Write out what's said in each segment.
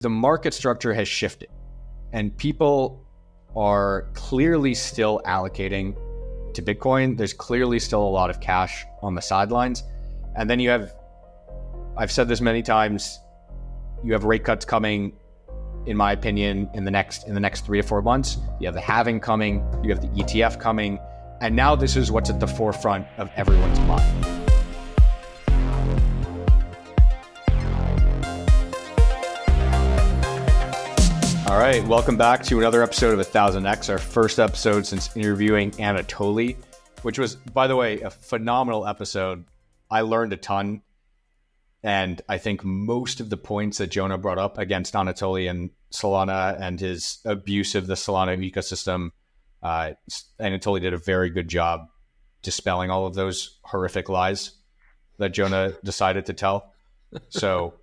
the market structure has shifted and people are clearly still allocating to Bitcoin. There's clearly still a lot of cash on the sidelines. And then you have, I've said this many times, you have rate cuts coming, in my opinion, in the next 3 to 4 months. You have the halving coming, you have the ETF coming, and now this is what's at the forefront of everyone's mind. All right, welcome back to another episode of 1000X, our first episode since interviewing Anatoly, which was, by the way, a phenomenal episode. I learned a ton, and I think most of the points that Jonah brought up against Anatoly and Solana and his abuse of the Solana ecosystem, Anatoly did a very good job dispelling all of those horrific lies that Jonah decided to tell. So,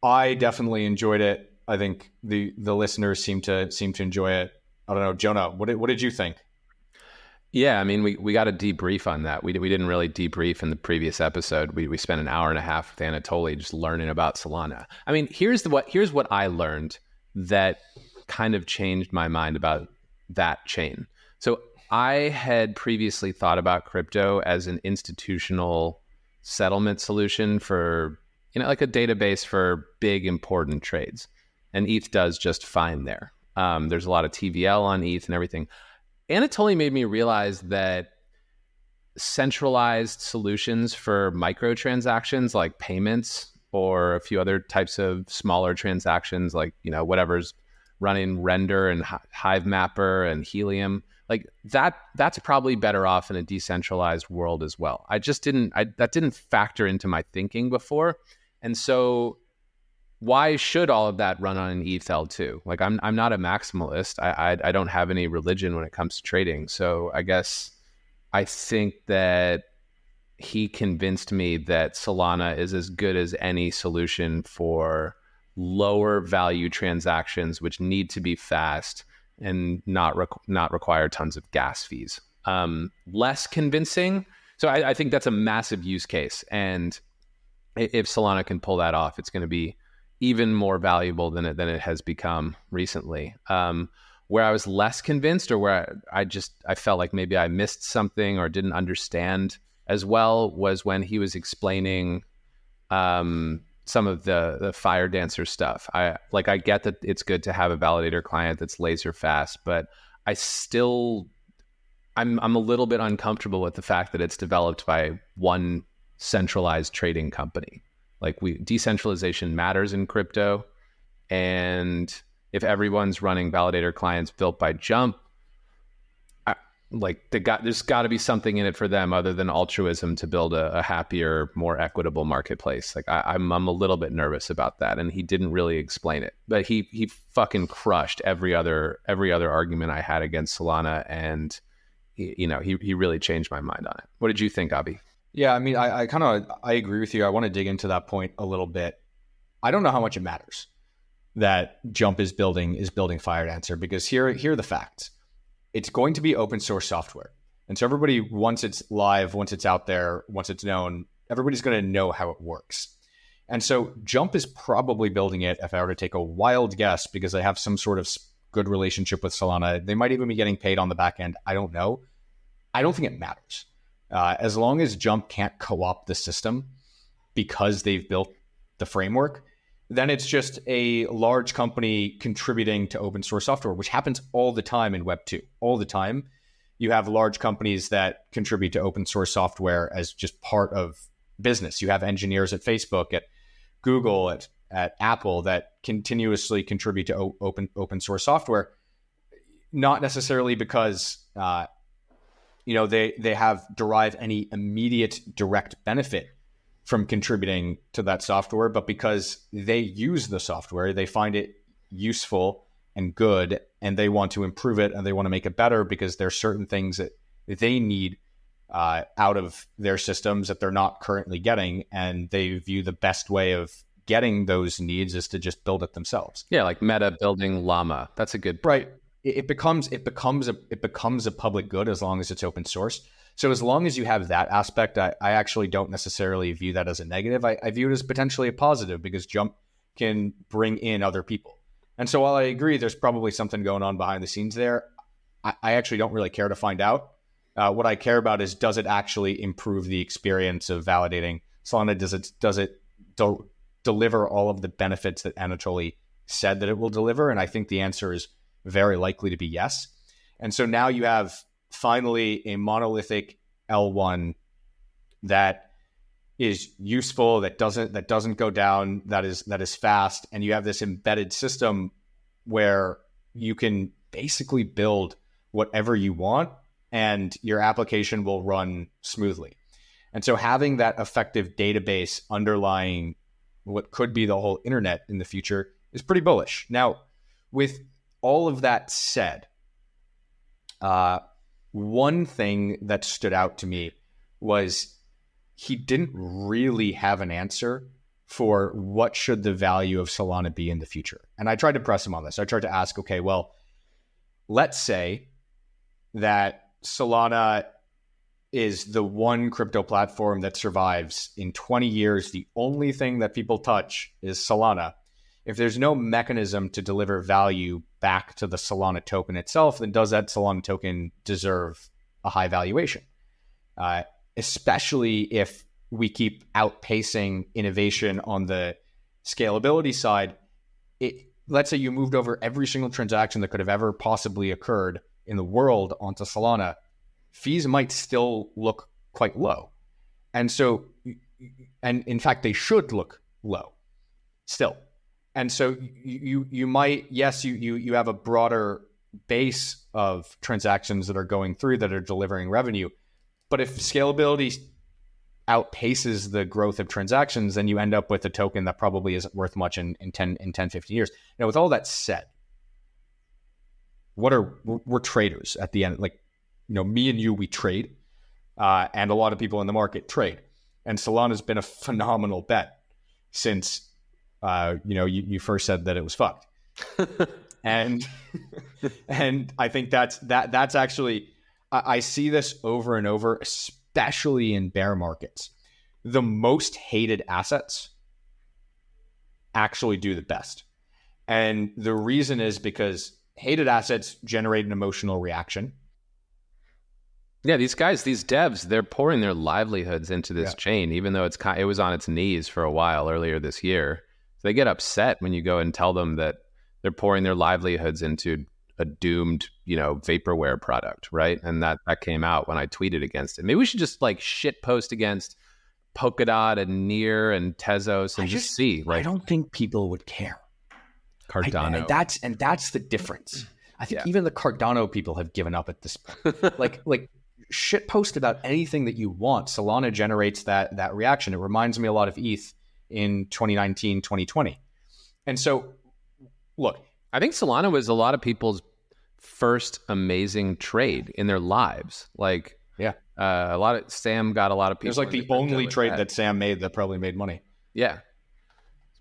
I definitely enjoyed it. I think the listeners seem to enjoy it. I don't know, Jonah, what did you think? Yeah, I mean, we got a debrief on that. We didn't really debrief in the previous episode. We spent an hour and a half with Anatoly just learning about Solana. I mean, here's what I learned that kind of changed my mind about that chain. So I had previously thought about crypto as an institutional settlement solution for, like a database for big important trades. And ETH does just fine there. There's a lot of TVL on ETH and everything. Anatoly made me realize that centralized solutions for microtransactions like payments or a few other types of smaller transactions like, whatever's running Render and Hive Mapper and Helium, like that's probably better off in a decentralized world as well. That didn't factor into my thinking before. And so why should all of that run on an ETH L2? Like I'm not a maximalist. I don't have any religion when it comes to trading. So I guess I think that he convinced me that Solana is as good as any solution for lower value transactions, which need to be fast and not require tons of gas fees. Less convincing. So I think that's a massive use case. And if Solana can pull that off, it's going to be even more valuable than it has become recently. Where I was less convinced, or where I felt like maybe I missed something or didn't understand as well, was when he was explaining some of the Fire Dancer stuff. I get that it's good to have a validator client that's laser fast, but I'm a little bit uncomfortable with the fact that it's developed by one centralized trading company. Like decentralization matters in crypto. And if everyone's running validator clients built by Jump, there's got to be something in it for them other than altruism to build a happier, more equitable marketplace. Like I'm a little bit nervous about that. And he didn't really explain it, but he fucking crushed every other argument I had against Solana. And he really changed my mind on it. What did you think, Avi? Yeah, I mean, I agree with you. I want to dig into that point a little bit. I don't know how much it matters that Jump is building Fire Dancer, because here are the facts. It's going to be open source software. And so everybody, once it's live, once it's out there, once it's known, everybody's going to know how it works. And so Jump is probably building it, if I were to take a wild guess, because they have some sort of good relationship with Solana. They might even be getting paid on the back end. I don't know. I don't think it matters. As long as Jump can't co-opt the system because they've built the framework, then it's just a large company contributing to open source software, which happens all the time in Web 2. All the time. You have large companies that contribute to open source software as just part of business. You have engineers at Facebook, at Google, at Apple that continuously contribute to open source software, not necessarily because they derive any immediate direct benefit from contributing to that software, but because they use the software, they find it useful and good, and they want to improve it and they want to make it better because there's certain things that they need out of their systems that they're not currently getting, and they view the best way of getting those needs is to just build it themselves. Yeah, like Meta building Llama. That's a good right. It becomes a public good as long as it's open source. So as long as you have that aspect, I actually don't necessarily view that as a negative. I view it as potentially a positive, because Jump can bring in other people. And so while I agree there's probably something going on behind the scenes there, I actually don't really care to find out. What I care about is, does it actually improve the experience of validating Solana? Does it deliver all of the benefits that Anatoly said that it will deliver? And I think the answer is very likely to be yes. And so now you have finally a monolithic L1 that is useful, that doesn't go down, that is fast, and you have this embedded system where you can basically build whatever you want and your application will run smoothly. And so having that effective database underlying what could be the whole internet in the future is pretty bullish. Now, with all of that said, one thing that stood out to me was he didn't really have an answer for what should the value of Solana be in the future. And I tried to press him on this. I tried to ask, okay, well, let's say that Solana is the one crypto platform that survives in 20 years. The only thing that people touch is Solana. If there's no mechanism to deliver value back to the Solana token itself, then does that Solana token deserve a high valuation? Especially if we keep outpacing innovation on the scalability side. Let's say you moved over every single transaction that could have ever possibly occurred in the world onto Solana, fees might still look quite low. And so, and in fact, they should look low still. And so you might, yes, you have a broader base of transactions that are going through that are delivering revenue. But if scalability outpaces the growth of transactions, then you end up with a token that probably isn't worth much in 10, 15 years. Now, with all that said, we're traders at the end. Like, me and you, we trade, and a lot of people in the market trade. And Solana's been a phenomenal bet since, you first said that it was fucked. and I think that's actually, I see this over and over, especially in bear markets. The most hated assets actually do the best. And the reason is because hated assets generate an emotional reaction. Yeah, these guys, these devs, they're pouring their livelihoods into this chain, even though it was on its knees for a while earlier this year. So they get upset when you go and tell them that they're pouring their livelihoods into a doomed, vaporware product, right? And that came out when I tweeted against it. Maybe we should just shit post against Polkadot and Near and Tezos and just see. I don't think people would care. Cardano. And that's the difference. I think even the Cardano people have given up at this point. like shit post about anything that you want. Solana generates that reaction. It reminds me a lot of ETH in 2019, 2020. And so, look, I think Solana was a lot of people's first amazing trade in their lives. Sam got a lot of people. It was the only trade that Sam made that probably made money. Yeah.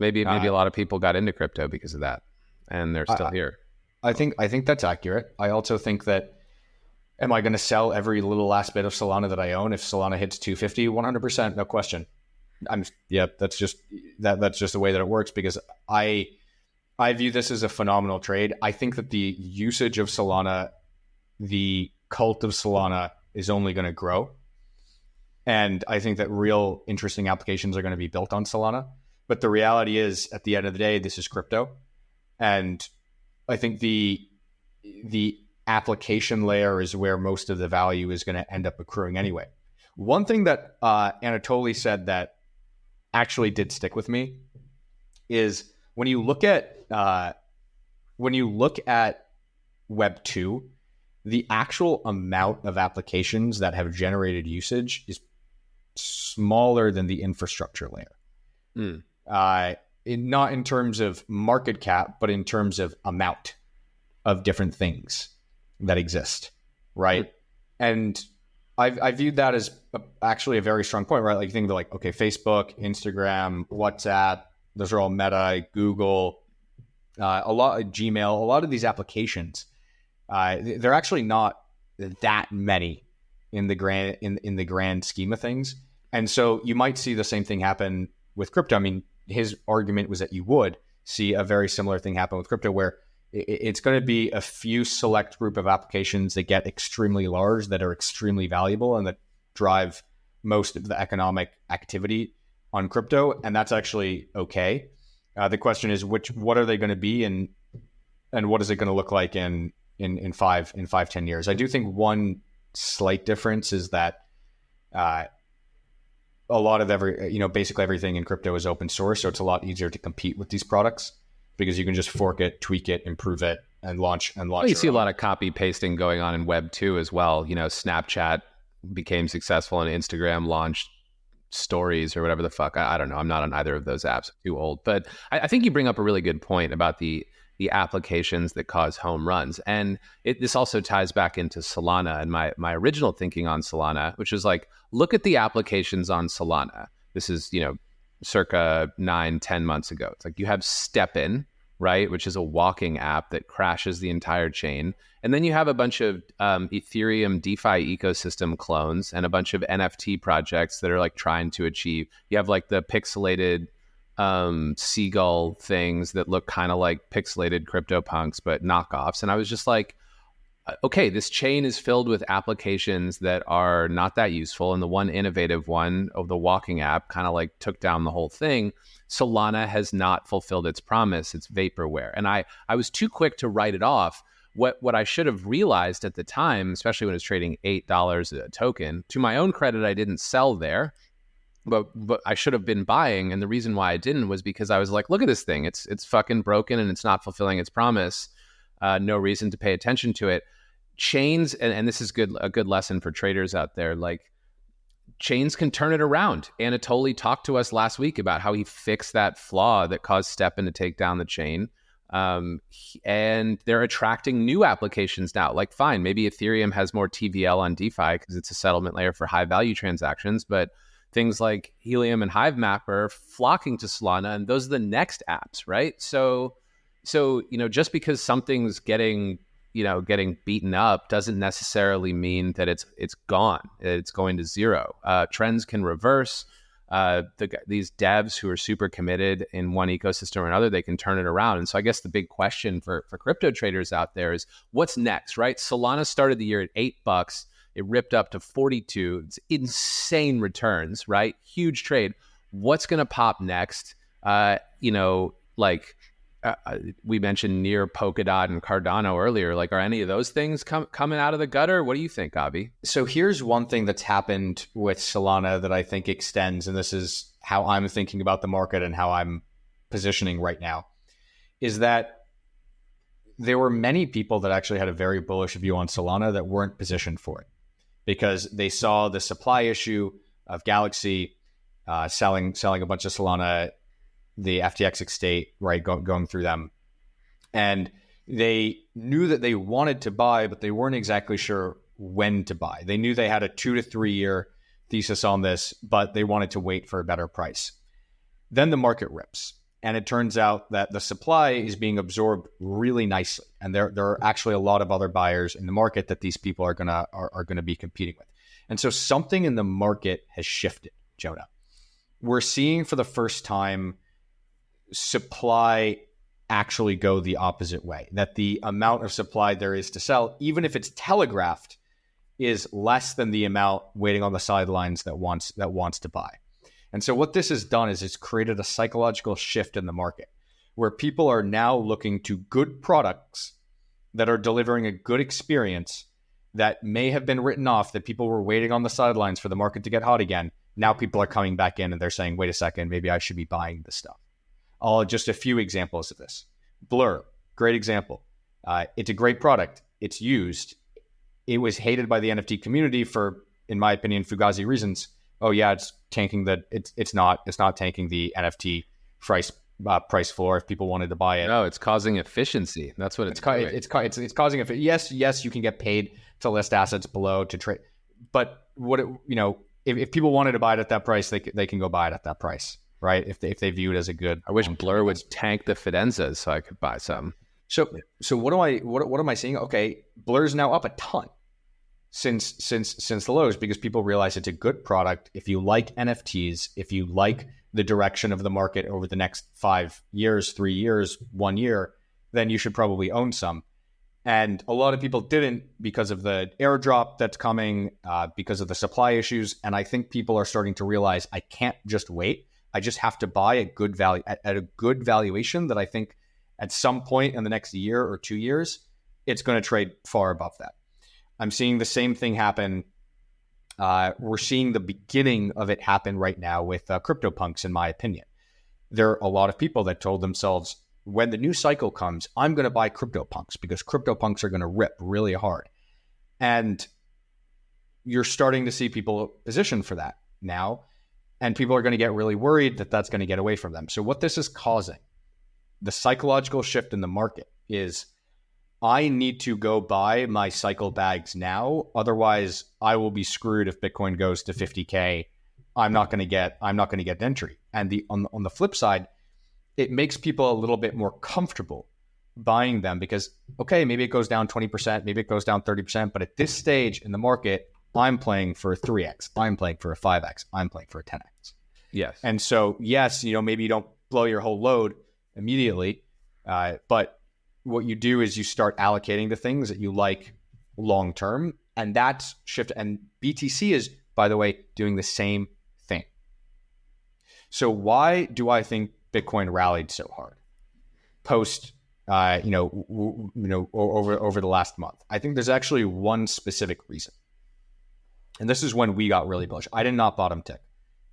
Maybe a lot of people got into crypto because of that, and they're still here. I think that's accurate. I also think that, am I going to sell every little last bit of Solana that I own if Solana hits 250? 100%, no question. That's just the way that it works, because I view this as a phenomenal trade. I think that the usage of Solana, the cult of Solana, is only going to grow. And I think that real interesting applications are going to be built on Solana. But the reality is, at the end of the day, this is crypto. And I think the application layer is where most of the value is going to end up accruing anyway. One thing that Anatoly said that actually did stick with me is when you look at Web 2, the actual amount of applications that have generated usage is smaller than the infrastructure layer. Not in terms of market cap, but in terms of amount of different things that exist, right? And I viewed that as actually a very strong point, right? Think of okay, Facebook, Instagram, WhatsApp, those are all Meta, Google, a lot of Gmail, a lot of these applications, they're actually not that many in the grand scheme of things. And so you might see the same thing happen with crypto. I mean, his argument was that you would, see a very similar thing happen with crypto, where it's going to be a few select group of applications that get extremely large, that are extremely valuable, and that drive most of the economic activity on crypto. And that's actually okay. The question is, what are they going to be, and what is it going to look like in 5-10 years? I do think one slight difference is that a lot of basically everything in crypto is open source, so it's a lot easier to compete with these products because you can just fork it, tweak it, improve it, and launch. Well, you see a lot of copy pasting going on in Web 2 as well. Snapchat became successful and Instagram launched stories or whatever the fuck. I don't know. I'm not on either of those apps. I'm too old. But I think you bring up a really good point about the applications that cause home runs. And this also ties back into Solana and my original thinking on Solana, which is like, look at the applications on Solana. This is, circa 9-10 months ago. It's like you have StepN, right, which is a walking app that crashes the entire chain. And then you have a bunch of Ethereum DeFi ecosystem clones and a bunch of NFT projects that are like trying to achieve. You have like the pixelated seagull things that look kind of like pixelated CryptoPunks, but knockoffs. And I was just like, okay, this chain is filled with applications that are not that useful. And the one innovative one of the walking app kind of like took down the whole thing. Solana has not fulfilled its promise. It's vaporware. And I was too quick to write it off. What I should have realized at the time, especially when it was trading $8 a token, to my own credit, I didn't sell there. But I should have been buying. And the reason why I didn't was because I was like, look at this thing. It's fucking broken and it's not fulfilling its promise. No reason to pay attention to it. Chains, and this is a good lesson for traders out there, like chains can turn it around. Anatoly talked to us last week about how he fixed that flaw that caused StepN to take down the chain. And they're attracting new applications now. Like, fine, maybe Ethereum has more TVL on DeFi because it's a settlement layer for high value transactions, but things like Helium and HiveMap are flocking to Solana, and those are the next apps, right? So just because something's getting beaten up doesn't necessarily mean that it's gone. It's going to zero. Trends can reverse. These devs who are super committed in one ecosystem or another, they can turn it around. And so I guess the big question for crypto traders out there is what's next, right? Solana started the year at $8. It ripped up to 42. It's insane returns, right? Huge trade. What's going to pop next? We mentioned near Polkadot and Cardano earlier. Like, are any of those things coming out of the gutter? What do you think, Avi? So here's one thing that's happened with Solana that I think extends, and this is how I'm thinking about the market and how I'm positioning right now, is that there were many people that actually had a very bullish view on Solana that weren't positioned for it because they saw the supply issue of Galaxy selling a bunch of Solana, the FTX estate, right, going through them. And they knew that they wanted to buy, but they weren't exactly sure when to buy. They knew they had a 2 to 3 year thesis on this, but they wanted to wait for a better price. Then the market rips. And it turns out that the supply is being absorbed really nicely. And there are actually a lot of other buyers in the market that these people are gonna be competing with. And so something in the market has shifted, Jonah. We're seeing for the first time supply actually go the opposite way, that the amount of supply there is to sell, even if it's telegraphed, is less than the amount waiting on the sidelines that wants to buy. And so what this has done is it's created a psychological shift in the market where people are now looking to good products that are delivering a good experience that may have been written off, that people were waiting on the sidelines for the market to get hot again. Now people are coming back in and they're saying, wait a second, maybe I should be buying this stuff. Just a few examples of this. Blur, great example. It's a great product. It's used. It was hated by the NFT community for, in my opinion, fugazi reasons. Oh yeah, it's tanking it's not tanking the NFT price floor if people wanted to buy it. No, it's causing efficiency. That's what it's causing. It's causing yes, you can get paid to list assets below to trade, but if people wanted to buy it at that price, they can go buy it at that price, right? If they view it as a good. I wish Blur would tank the Fidenzas so I could buy some. So what am I seeing? Okay, Blur's now up a ton since the lows because people realize it's a good product. If you like NFTs, if you like the direction of the market over the next 5 years, 3 years, 1 year, then you should probably own some. And a lot of people didn't because of the airdrop that's coming, because of the supply issues. And I think people are starting to realize I can't just wait. I just have to buy a good value at a good valuation that I think at some point in the next year or 2 years, it's going to trade far above that. I'm seeing the same thing happen. We're seeing the beginning of it happen right now with CryptoPunks, in my opinion. There are a lot of people that told themselves, when the new cycle comes, I'm going to buy CryptoPunks because CryptoPunks are going to rip really hard. And you're starting to see people position for that now. And people are going to get really worried that that's going to get away from them. So what this is causing, the psychological shift in the market, is I need to go buy my cycle bags now. Otherwise, I will be screwed if Bitcoin goes to 50K. I'm not going to get an entry. And on the flip side, it makes people a little bit more comfortable buying them because, okay, maybe it goes down 20%, maybe it goes down 30%, but at this stage in the market, I'm playing for a 3x, I'm playing for a 5x, I'm playing for a 10x. Yes. And so, yes, maybe you don't blow your whole load immediately, but what you do is you start allocating to things that you like long term, and that's shift. And BTC is, by the way, doing the same thing. So why do I think Bitcoin rallied so hard post, over the last month? I think there's actually one specific reason. And this is when we got really bullish. I did not bottom tick.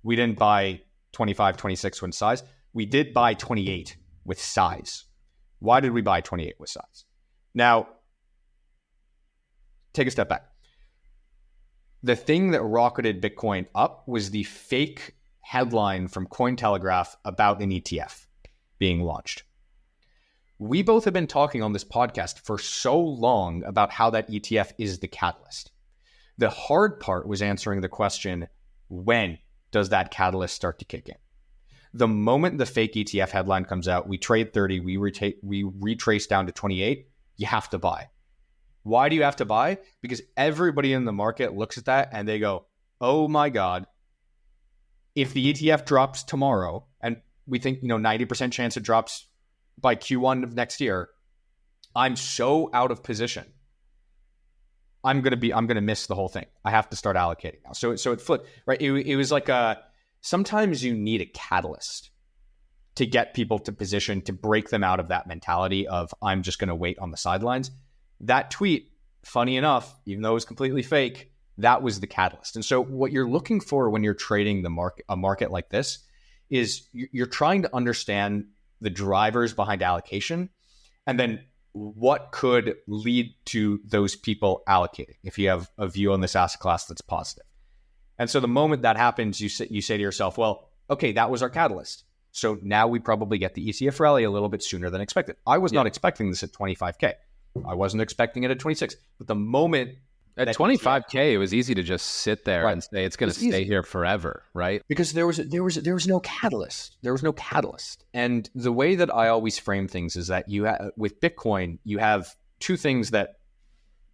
We didn't buy 25, 26 with size. We did buy 28 with size. Why did we buy 28 with size? Now, take a step back. The thing that rocketed Bitcoin up was the fake headline from Cointelegraph about an ETF being launched. We both have been talking on this podcast for so long about how that ETF is the catalyst. The hard part was answering the question, when does that catalyst start to kick in? The moment the fake ETF headline comes out, we trade 30, we retrace down to 28, you have to buy. Why do you have to buy? Because everybody in the market looks at that and they go, oh my God, if the ETF drops tomorrow, and we think 90% chance it drops by Q1 of next year, I'm so out of position. I'm gonna miss the whole thing. I have to start allocating now. So it flipped, right? It was like sometimes you need a catalyst to get people to position, to break them out of that mentality of I'm just gonna wait on the sidelines. That tweet, funny enough, even though it was completely fake, that was the catalyst. And so what you're looking for when you're trading a market like this is you're trying to understand the drivers behind allocation, and then what could lead to those people allocating if you have a view on this asset class that's positive. And so the moment that happens, you say to yourself, well, okay, that was our catalyst. So now we probably get the ETF rally a little bit sooner than expected. I was not expecting this at 25K. I wasn't expecting it at 26. But the moment at 25K, it was easy to just sit there and say it's going to stay here forever, right? Because there was no catalyst. There was no catalyst. And the way that I always frame things is that with Bitcoin, you have two things that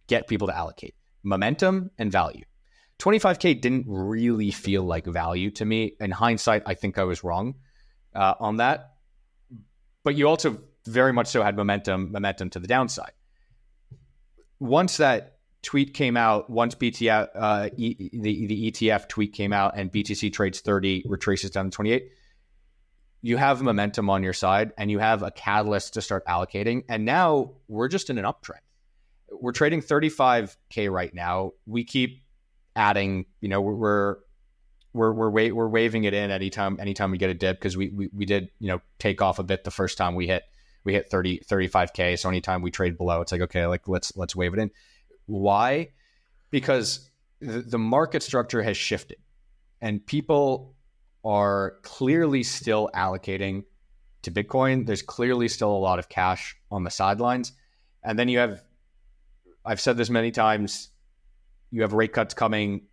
get people to allocate: momentum and value. 25K didn't really feel like value to me. In hindsight, I think I was wrong on that. But you also very much so had momentum to the downside. Once that tweet came out, once BTF, the ETF tweet came out and BTC trades 30, retraces down to 28, you have momentum on your side and you have a catalyst to start allocating. And now we're just in an uptrend. We're trading 35K right now. We keep adding, we're waving it in anytime we get a dip, because we did, take off a bit the first time we hit 35K. So anytime we trade below, it's like, okay, let's wave it in. Why? Because the market structure has shifted and people are clearly still allocating to Bitcoin. There's clearly still a lot of cash on the sidelines. And then you have, I've said this many times, you have rate cuts coming,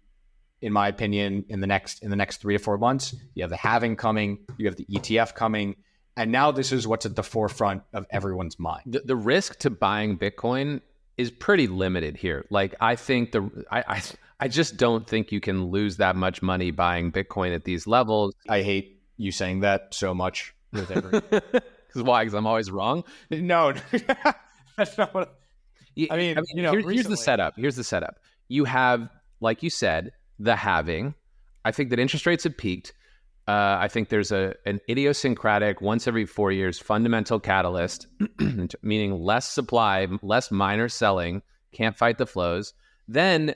in my opinion, in the next 3 to 4 months. You have the halving coming, you have the ETF coming. And now this is what's at the forefront of everyone's mind. The risk to buying Bitcoin is pretty limited here. Like, I think I just don't think you can lose that much money buying Bitcoin at these levels. I hate you saying that so much with every. Because why? Because I'm always wrong. No, that's not what. I mean, Here's the setup. Here's the setup. You have, like you said, the halving. I think that interest rates have peaked. I think there's an idiosyncratic, once every 4 years, fundamental catalyst, meaning less supply, less miners selling, can't fight the flows. Then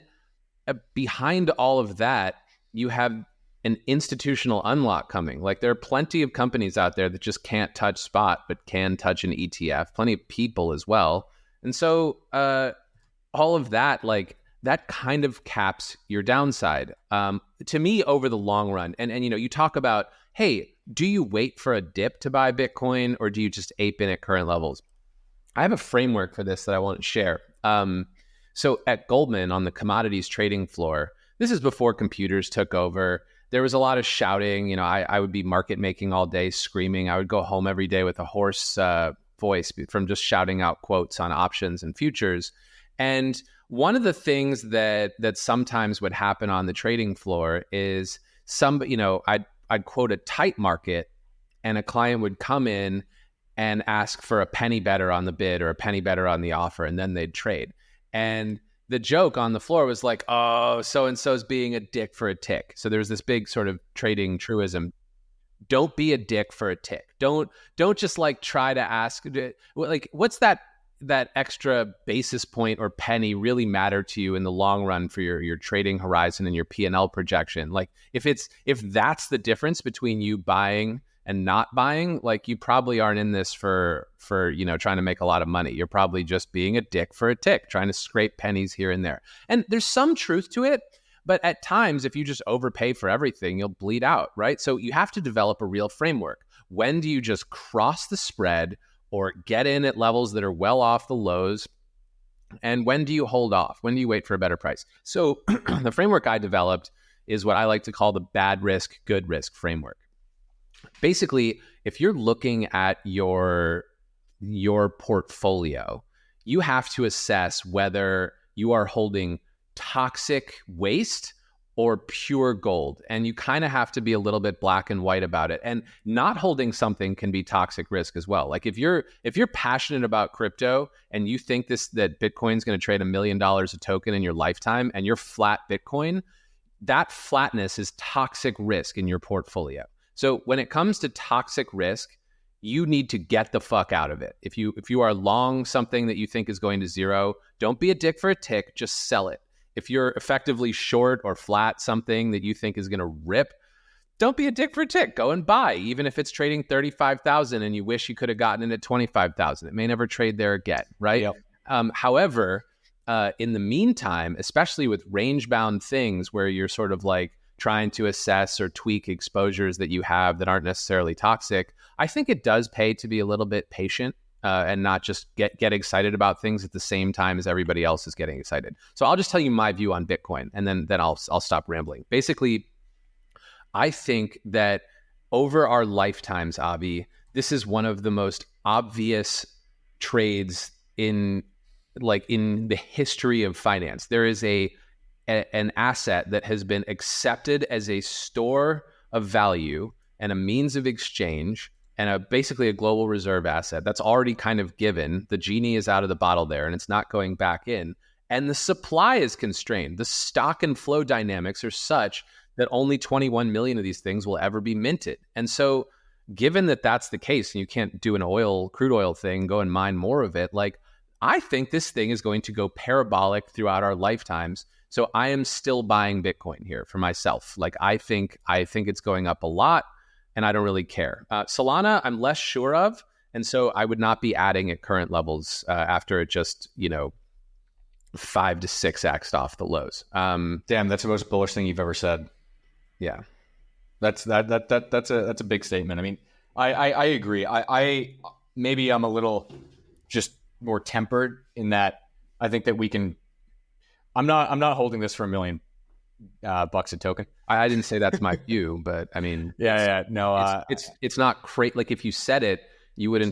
behind all of that, you have an institutional unlock coming. Like, there are plenty of companies out there that just can't touch spot, but can touch an ETF, plenty of people as well. And so all of that, like, that kind of caps your downside. To me, over the long run, and you talk about, hey, do you wait for a dip to buy Bitcoin, or do you just ape in at current levels? I have a framework for this that I want to share. So at Goldman, on the commodities trading floor, this is before computers took over. There was a lot of shouting. I would be market making all day, screaming. I would go home every day with a hoarse voice from just shouting out quotes on options and futures. And one of the things that sometimes would happen on the trading floor is I'd quote a tight market, and a client would come in and ask for a penny better on the bid or a penny better on the offer, and then they'd trade. And the joke on the floor was like, oh, so-and-so's being a dick for a tick. So there's this big sort of trading truism. Don't be a dick for a tick. Don't just like try to ask, like, what's that extra basis point or penny really matter to you in the long run for your trading horizon and your P&L projection? Like, if that's the difference between you buying and not buying, like, you probably aren't in this for trying to make a lot of money. You're probably just being a dick for a tick, trying to scrape pennies here and there. And there's some truth to it, but at times, if you just overpay for everything, you'll bleed out, right? So you have to develop a real framework. When do you just cross the spread or get in at levels that are well off the lows? And when do you hold off? When do you wait for a better price? So the framework I developed is what I like to call the bad risk, good risk framework. Basically, if you're looking at your portfolio, you have to assess whether you are holding toxic waste or pure gold. And you kind of have to be a little bit black and white about it. And not holding something can be toxic risk as well. Like, if you're passionate about crypto and you think that Bitcoin's going to trade $1 million a token in your lifetime, and you're flat Bitcoin, that flatness is toxic risk in your portfolio. So when it comes to toxic risk, you need to get the fuck out of it. If you are long something that you think is going to zero, don't be a dick for a tick, just sell it. If you're effectively short or flat something that you think is going to rip, don't be a dick for a tick. Go and buy, even if it's trading 35,000 and you wish you could have gotten it at 25,000. It may never trade there again, right? Yep. However, in the meantime, especially with range-bound things where you're sort of like trying to assess or tweak exposures that you have that aren't necessarily toxic, I think it does pay to be a little bit patient. And not just get excited about things at the same time as everybody else is getting excited. So I'll just tell you my view on Bitcoin, and then I'll stop rambling. Basically, I think that over our lifetimes, Avi, this is one of the most obvious trades in the history of finance. There is an asset that has been accepted as a store of value and a means of exchange, and basically a global reserve asset that's already kind of given. The genie is out of the bottle there, and it's not going back in. And the supply is constrained. The stock and flow dynamics are such that only 21 million of these things will ever be minted. And so given that that's the case, and you can't do an crude oil thing, go and mine more of it, like, I think this thing is going to go parabolic throughout our lifetimes. So I am still buying Bitcoin here for myself. Like, I think it's going up a lot, and I don't really care. Solana, I'm less sure of, and so I would not be adding at current levels after it just 5 to 6x off the lows. Damn, that's the most bullish thing you've ever said. Yeah, that's a big statement. I mean, I agree. I maybe I'm a little just more tempered in that I think that we can. I'm not holding this for $1 million bucks a token. I didn't say that's my view, but I mean, it's not crazy. Like, if you said it, you wouldn't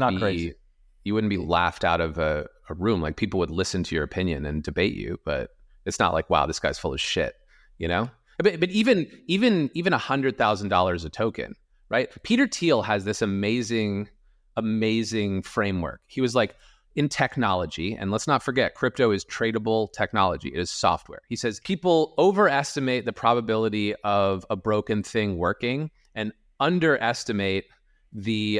be laughed out of a room. Like, people would listen to your opinion and debate you, but it's not like, wow, this guy's full of shit, But even $100,000 a token, right? Peter Thiel has this amazing framework. He was like, in technology, and let's not forget, crypto is tradable technology. It is software. He says people overestimate the probability of a broken thing working and underestimate the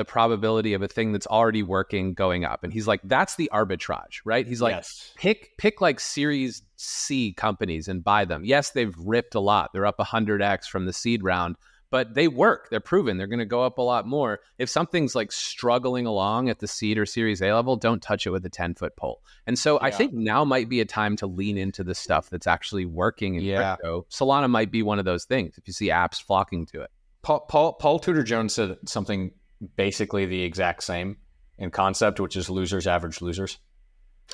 probability of a thing that's already working going up. And he's like, that's the arbitrage, right? He's like, Yes. pick like Series C companies and buy them. Yes, they've ripped a lot. They're up 100x from the seed round, but they work. They're proven. They're going to go up a lot more. If something's like struggling along at the seed or Series A level, don't touch it with a 10-foot pole. And so I think now might be a time to lean into the stuff that's actually working in crypto. Solana might be one of those things if you see apps flocking to it. Paul Tudor Jones said something basically the exact same in concept, which is losers average losers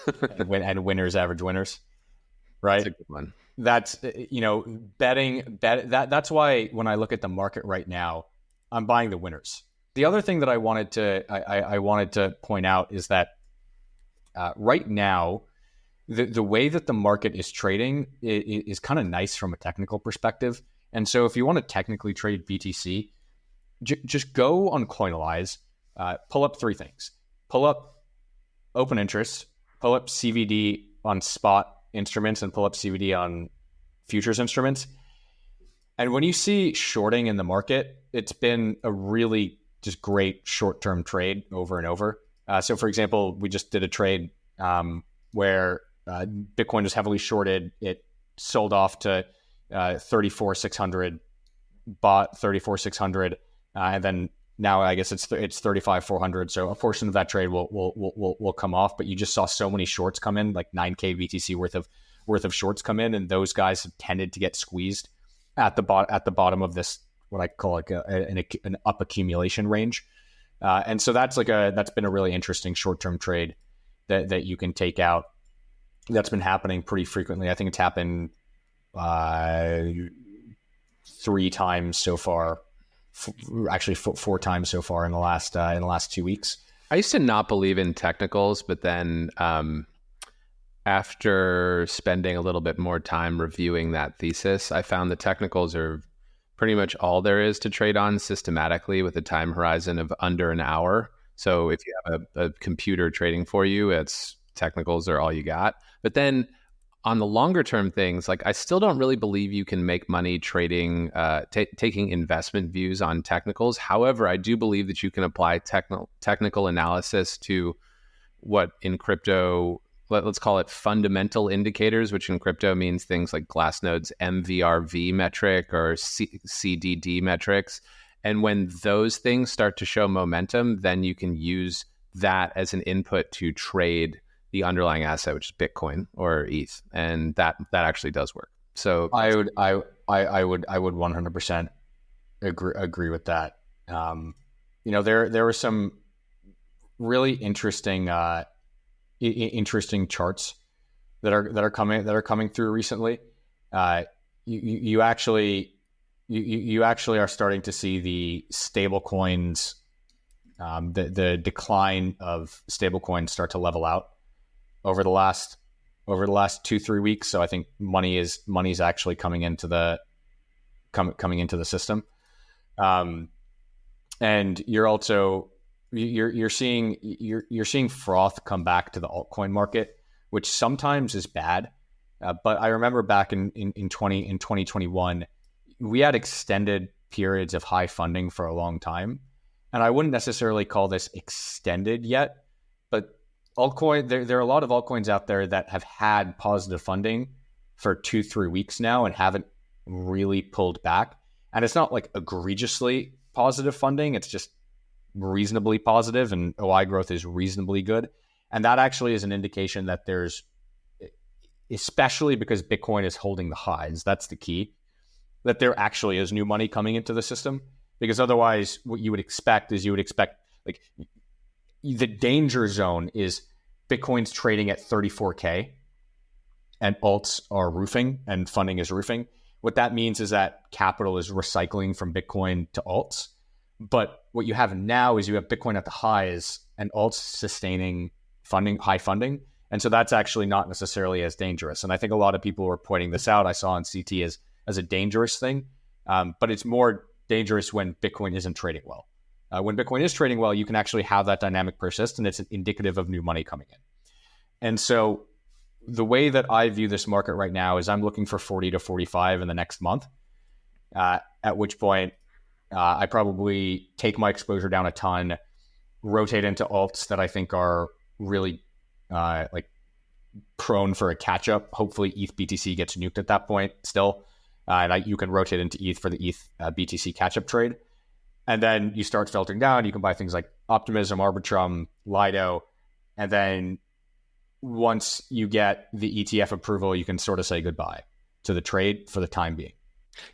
and winners average winners. Right. That's a good one. That's, that's why when I look at the market right now, I'm buying the winners. The other thing that I wanted to point out is that right now, the way that the market is trading is kind of nice from a technical perspective. And so if you want to technically trade BTC, just go on Coinalyze, pull up three things. Pull up open interest, pull up CVD on spot instruments, and pull up CVD on futures instruments. And when you see shorting in the market, it's been a really just great short-term trade over and over. So for example, we just did a trade where Bitcoin was heavily shorted. It sold off to 34,600, bought 34,600, and then now I guess it's 35,400. So a portion of that trade will come off. But you just saw so many shorts come in, like 9K BTC worth of shorts come in, and those guys have tended to get squeezed at the bottom of this, what I call like an up accumulation range. And so that's been a really interesting short-term trade that you can take out. That's been happening pretty frequently. I think it's happened 3 times so far. Actually 4 times so far in the last 2 weeks. I used to not believe in technicals, but then after spending a little bit more time reviewing that thesis, I found the technicals are pretty much all there is to trade on systematically with a time horizon of under an hour. So if you have a computer trading for you, it's technicals are all you got. But then on the longer term things, like I still don't really believe you can make money trading, taking investment views on technicals. However, I do believe that you can apply technical analysis to what in crypto, let's call it fundamental indicators, which in crypto means things like Glassnode's MVRV metric or CDD metrics. And when those things start to show momentum, then you can use that as an input to trade the underlying asset, which is Bitcoin or ETH, and that actually does work. So I would 100% agree with that. There were some really interesting charts that are coming through recently. You actually are starting to see the stable coins, the decline of stable coins start to level out over the last 2-3 weeks. So I think money's actually coming into the system. And you're seeing froth come back to the altcoin market, which sometimes is bad. But I remember back in 2021, we had extended periods of high funding for a long time. And I wouldn't necessarily call this extended yet, but altcoin, there are a lot of altcoins out there that have had positive funding for 2-3 weeks now and haven't really pulled back. And it's not like egregiously positive funding. It's just reasonably positive, and OI growth is reasonably good. And that actually is an indication that there's, especially because Bitcoin is holding the highs, that's the key, that there actually is new money coming into the system. Because otherwise what you would expect like the danger zone is Bitcoin's trading at 34K and alts are roofing and funding is roofing. What that means is that capital is recycling from Bitcoin to alts. But what you have now is you have Bitcoin at the highs and alts sustaining high funding. And so that's actually not necessarily as dangerous. And I think a lot of people were pointing this out. I saw on CT as a dangerous thing. But it's more dangerous when Bitcoin isn't trading well. When Bitcoin is trading well, you can actually have that dynamic persist, and it's indicative of new money coming in. And so the way that I view this market right now is I'm looking for 40 to 45 in the next month, at which point I probably take my exposure down a ton, rotate into alts that I think are really like prone for a catch up. Hopefully ETH BTC gets nuked at that point still. And you can rotate into ETH for the ETH BTC catch up trade. And then you start filtering down. You can buy things like Optimism, Arbitrum, Lido. And then once you get the ETF approval, you can sort of say goodbye to the trade for the time being.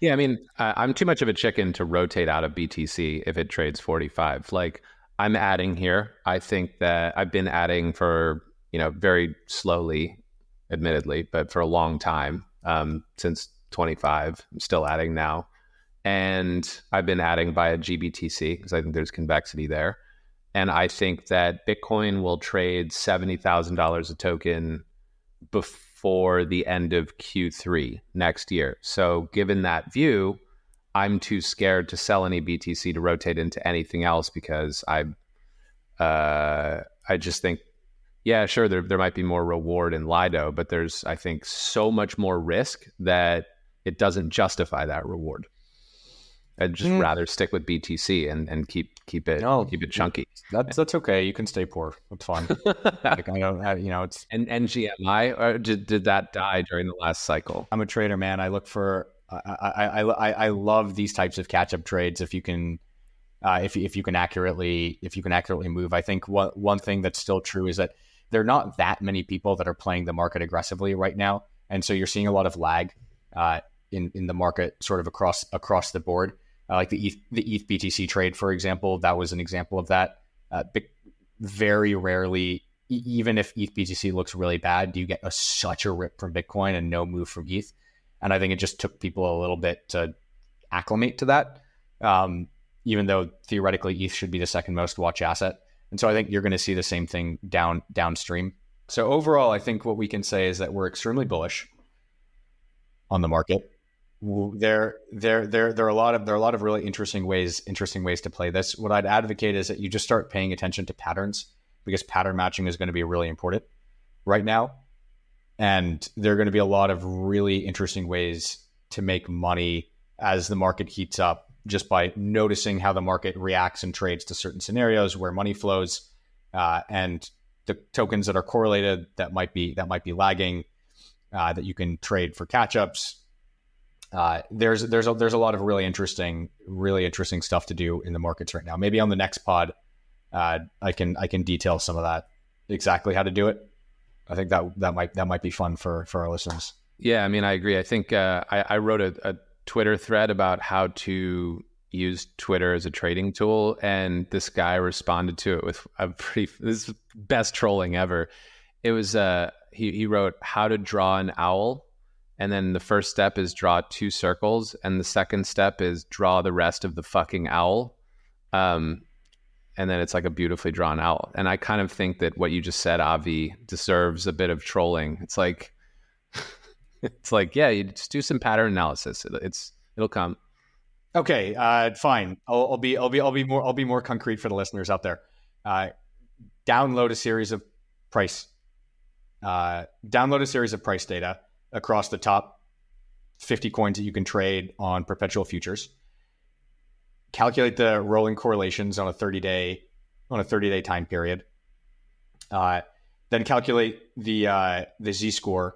Yeah, I mean, I'm too much of a chicken to rotate out of BTC if it trades 45. Like, I'm adding here. I think that I've been adding for, very slowly, admittedly, but for a long time, since 25. I'm still adding now. And I've been adding via GBTC because I think there's convexity there. And I think that Bitcoin will trade $70,000 a token before the end of Q3 next year. So given that view, I'm too scared to sell any BTC to rotate into anything else because I just think, yeah, sure, there might be more reward in Lido, but there's, I think, so much more risk that it doesn't justify that reward. I'd just rather stick with BTC and keep it chunky. That's okay. You can stay poor. That's fine. Like, I don't, it's and NGMI, or did that die during the last cycle? I'm a trader, man. I look for I love these types of catch up trades. If you can if you can accurately move. I think one thing that's still true is that there are not that many people that are playing the market aggressively right now, and so you're seeing a lot of lag in the market sort of across the board. Like the ETH BTC trade, for example, that was an example of that. Very rarely, even if ETH BTC looks really bad, do you get such a rip from Bitcoin and no move from ETH. And I think it just took people a little bit to acclimate to that, even though theoretically ETH should be the second most watch asset. And so I think you're going to see the same thing downstream. So overall, I think what we can say is that we're extremely bullish on the market. There are a lot of really interesting ways to play this. What I'd advocate is that you just start paying attention to patterns, because pattern matching is going to be really important right now. And there are going to be a lot of really interesting ways to make money as the market heats up, just by noticing how the market reacts and trades to certain scenarios where money flows, and the tokens that are correlated that might be lagging, that you can trade for catch-ups. There's a lot of really interesting stuff to do in the markets right now. Maybe on the next pod, I can detail some of that, exactly how to do it. I think that might be fun for our listeners. Yeah, I mean, I agree. I think I wrote a Twitter thread about how to use Twitter as a trading tool, and this guy responded to it with this is best trolling ever. It was he wrote how to draw an owl. And then the first step is draw 2 circles. And the second step is draw the rest of the fucking owl. And then it's like a beautifully drawn owl. And I kind of think that what you just said, Avi, deserves a bit of trolling. It's like, yeah, you just do some pattern analysis. It'll come. Okay, fine. I'll be more concrete for the listeners out there. Download a series of price data across the top 50 coins that you can trade on perpetual futures. Calculate the rolling correlations on a 30-day time period. Then calculate the z-score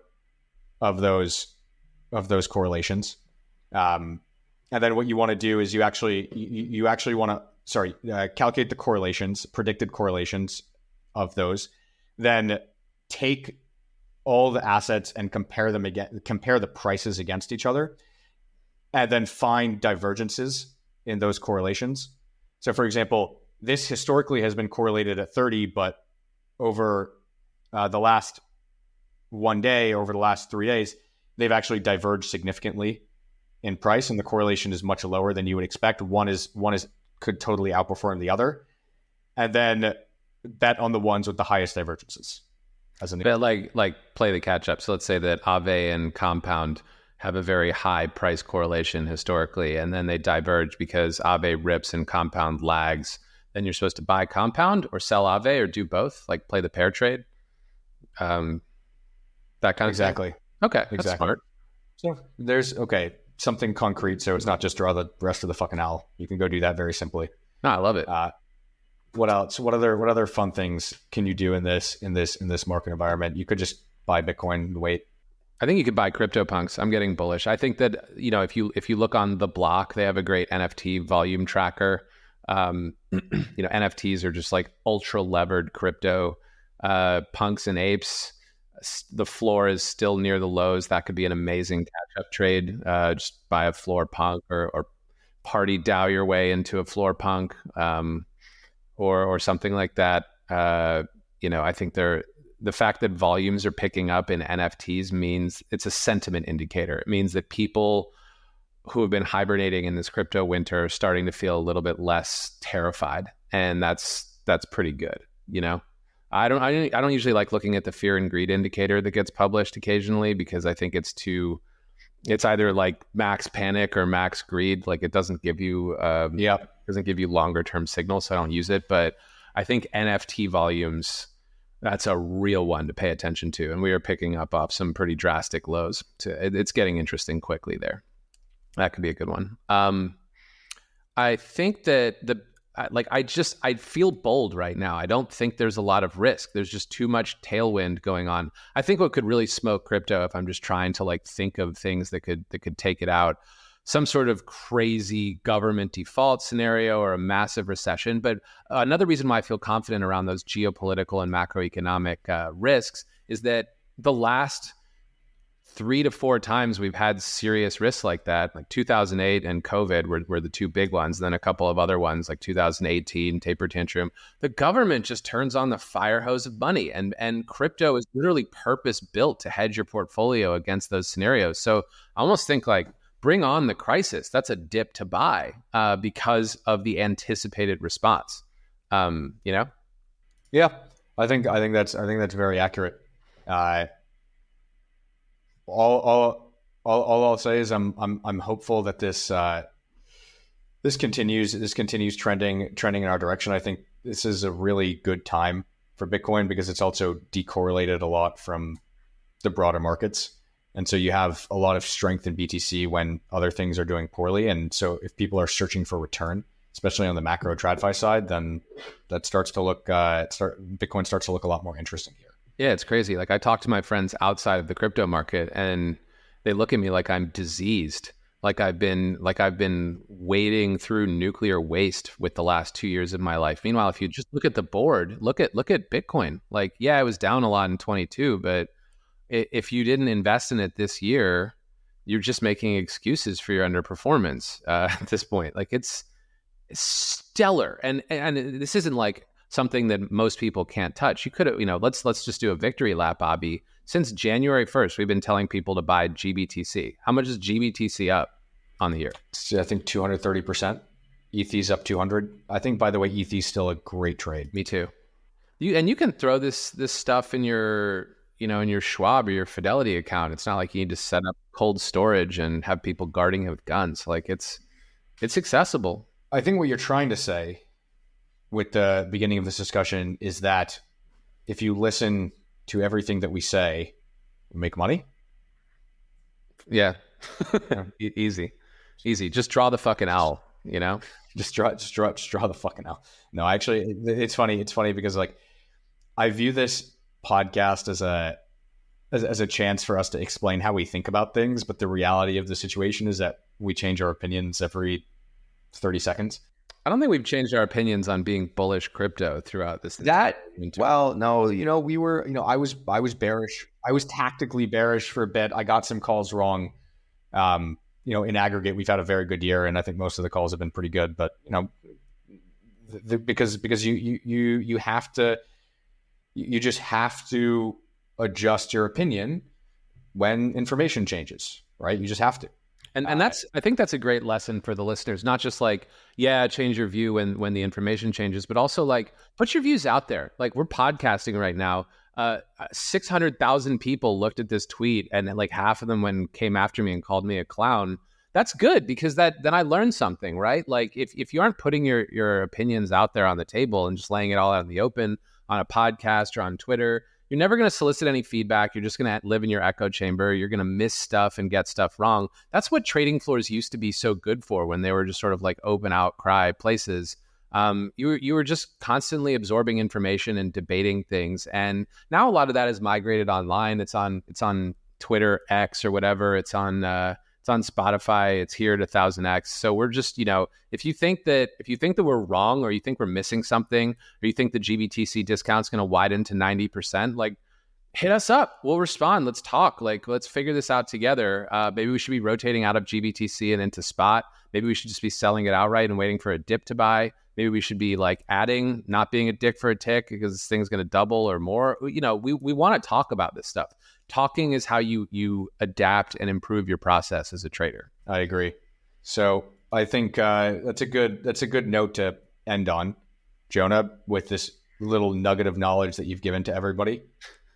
of those correlations. And then what you want to do is you actually want to calculate the correlations, predicted correlations of those. Then take all the assets and compare the prices against each other, and then find divergences in those correlations. So for example, this historically has been correlated at 30, but over the last 1 day, over the last 3 days, they've actually diverged significantly in price, and the correlation is much lower than you would expect. One could totally outperform the other, and then bet on the ones with the highest divergences. But like play the catch up. So let's say that Aave and Compound have a very high price correlation historically, and then they diverge because Aave rips and compound lags. Then you're supposed to buy compound or sell Aave or do both, like play the pair trade. Um, that kind of thing. Exactly. Okay, that's Exactly. smart. So there's something concrete. So it's not just draw the rest of the fucking owl. You can go do that very simply. No, I love it. What else? What other fun things can you do in this market environment? You could just buy Bitcoin and wait. I think you could buy CryptoPunks. I'm getting bullish. I think that, if you look on the block, they have a great NFT volume tracker. NFTs are just like ultra levered crypto. Punks and apes, the floor is still near the lows. That could be an amazing catch-up trade. Just buy a floor punk or party DAO your way into a floor punk, or something like that. I think the fact that volumes are picking up in NFTs means it's a sentiment indicator. It means that people who have been hibernating in this crypto winter are starting to feel a little bit less terrified, and that's pretty good. I don't usually like looking at the fear and greed indicator that gets published occasionally, because I think it's either like max panic or max greed. Like it doesn't give you longer term signals, so I don't use it. But I think NFT volumes, that's a real one to pay attention to, and we are picking up off some pretty drastic lows. It's getting interesting quickly there. That could be a good one. I think that I feel bold right now. I don't think there's a lot of risk. There's just too much tailwind going on. I think what could really smoke crypto, if I'm just trying to think of things that could take it out, some sort of crazy government default scenario or a massive recession. But another reason why I feel confident around those geopolitical and macroeconomic risks is that the last 3 to 4 times we've had serious risks like that, like 2008 and COVID were the two big ones. Then a couple of other ones like 2018, taper tantrum. The government just turns on the fire hose of money, and crypto is literally purpose built to hedge your portfolio against those scenarios. So I almost think bring on the crisis. That's a dip to buy because of the anticipated response. Yeah, I think that's very accurate. All I'll say is I'm hopeful that this continues trending in our direction. I think this is a really good time for Bitcoin because it's also decorrelated a lot from the broader markets. And so you have a lot of strength in BTC when other things are doing poorly. And so if people are searching for return, especially on the macro TradFi side, then that starts to look Bitcoin starts to look a lot more interesting here. Yeah, it's crazy. I talk to my friends outside of the crypto market, and they look at me like I'm diseased. Like I've been wading through nuclear waste with the last 2 years of my life. Meanwhile, if you just look at the board, look at Bitcoin. It was down a lot in 22, but if you didn't invest in it this year, you're just making excuses for your underperformance at this point. It's stellar, and this isn't something that most people can't touch. You could have, let's just do a victory lap, Avi. Since January 1st, we've been telling people to buy GBTC. How much is GBTC up on the year? I think 230%. ETH's up 200. I think, by the way, ETH's still a great trade. Me too. You can throw this stuff in your Schwab or your Fidelity account. It's not like you need to set up cold storage and have people guarding it with guns. It's accessible. I think what you're trying to say with the beginning of this discussion is that if you listen to everything that we say, make money. Yeah. Easy. Just draw the fucking owl, just draw the fucking owl. No, actually, it's funny. It's funny because I view this podcast as a chance for us to explain how we think about things. But the reality of the situation is that we change our opinions every 30 seconds. I don't think we've changed our opinions on being bullish crypto throughout this. No, we were, I was bearish. I was tactically bearish for a bit. I got some calls wrong. In aggregate, we've had a very good year, and I think most of the calls have been pretty good. But because you have to, you just have to adjust your opinion when information changes, right? You just have to. And I think that's a great lesson for the listeners, not just like, yeah, change your view when the information changes, but also like put your views out there. Like we're podcasting right now. 600,000 people looked at this tweet, and like half of them came after me and called me a clown. That's good, because then I learned something, right? Like if you aren't putting your opinions out there on the table and just laying it all out in the open on a podcast or on Twitter, you're never going to solicit any feedback. You're just going to live in your echo chamber. You're going to miss stuff and get stuff wrong. That's what trading floors used to be so good for, when they were just sort of like open outcry places. You were just constantly absorbing information and debating things. And now a lot of that is migrated online. It's on Twitter, X or whatever. It's on Spotify. It's here at 1000X. So we're just, if you think that we're wrong, or you think we're missing something, or you think the GBTC discount's going to widen to 90%, like hit us up. We'll respond. Let's talk. Like, let's figure this out together. Maybe we should be rotating out of GBTC and into spot. Maybe we should just be selling it outright and waiting for a dip to buy. Maybe we should be like adding, not being a dick for a tick, because this thing's going to double or more. We want to talk about this stuff. Talking is how you adapt and improve your process as a trader. I agree. So I think that's a good note to end on, Jonah, with this little nugget of knowledge that you've given to everybody.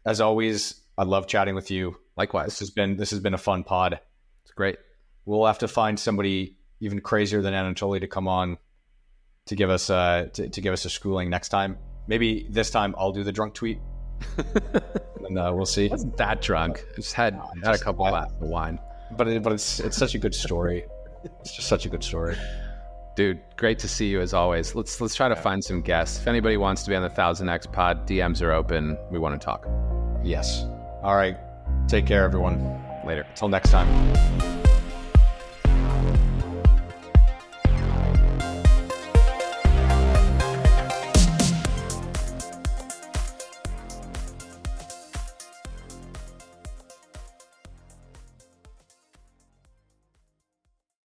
As always, I love chatting with you. Likewise. This has been a fun pod. It's great. We'll have to find somebody even crazier than Anatoly to come on to give us to give us a schooling next time. Maybe this time I'll do the drunk tweet. And we'll see. I wasn't that drunk. I just had a couple glasses of wine. But it's such a good story. It's just such a good story. Dude, great to see you as always. Let's try to find some guests. If anybody wants to be on the 1000X pod, DMs are open. We want to talk. Yes. All right. Take care, everyone. Later. Till next time.